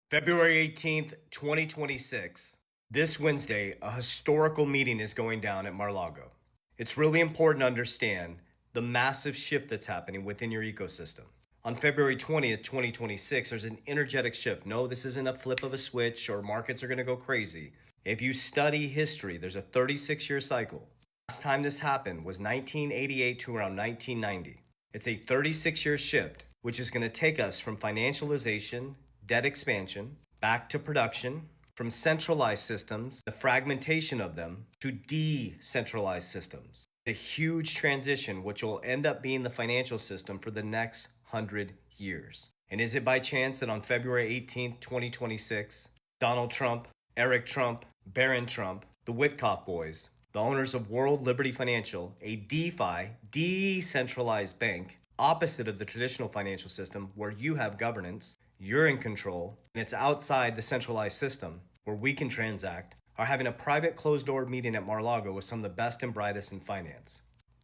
February 18th, 2026. This Wednesday, a historical meeting is going down at Mar-Lago. It's really important to understand the massive shift that's happening within your ecosystem. On February 20th, 2026, there's an energetic shift. No, this isn't a flip of a switch or markets are going to go crazy. If you study history, there's a 36-year cycle. Last time this happened was 1988 to around 1990. It's a 36-year shift, which is going to take us from financialization, debt expansion, back to production, from centralized systems, the fragmentation of them, to decentralized systems. A huge transition, which will end up being the financial system for the next 100 years. And is it by chance that on February 18th, 2026, Donald Trump, Eric Trump, Barron Trump, the Witkoff boys, the owners of World Liberty Financial, a DeFi, decentralized bank, opposite of the traditional financial system where you have governance, you're in control, and it's outside the centralized system where we can transact, are having a private closed-door meeting at Mar-Lago with some of the best and brightest in finance.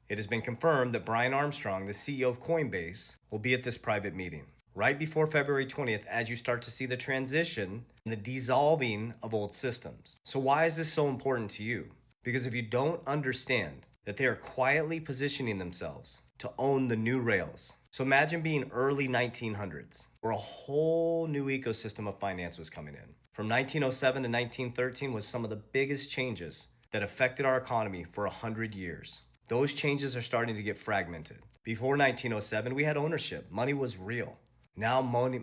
It has been confirmed that Brian Armstrong, the CEO of Coinbase, will be at this private meeting right before February 20th as you start to see the transition and the dissolving of old systems. So why is this so important to you? Because if you don't understand that they are quietly positioning themselves to own the new rails. So imagine being early 1900s, where a whole new ecosystem of finance was coming in. From 1907 to 1913 was some of the biggest changes that affected our economy for 100 years. Those changes are starting to get fragmented. Before 1907, we had ownership. Money was real. Now money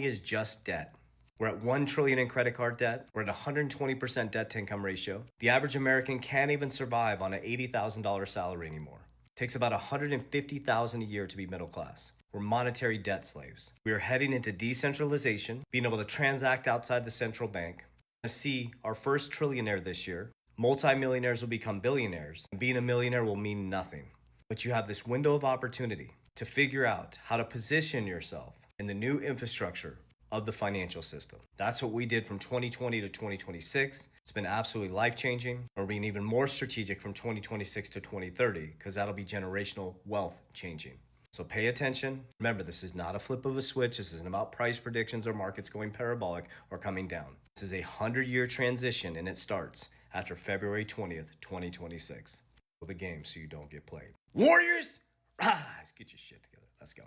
is just debt. We're at $1 trillion in credit card debt. We're at 120% debt to income ratio. The average American can't even survive on an $80,000 salary anymore. It takes about $150,000 a year to be middle class. We're monetary debt slaves. We are heading into decentralization, being able to transact outside the central bank. To see our first trillionaire this year. Multimillionaires will become billionaires. And being a millionaire will mean nothing. But you have this window of opportunity to figure out how to position yourself in the new infrastructure of the financial system. That's what we did from 2020 to 2026. It's been absolutely life-changing. We're being even more strategic from 2026 to 2030 because that'll be generational wealth changing. So pay attention. Remember, this is not a flip of a switch. This isn't about price predictions or markets going parabolic or coming down. This is a 100-year transition and it starts after February 20th, 2026. The game so you don't get played. Warriors, rise! Get your shit together. Let's go.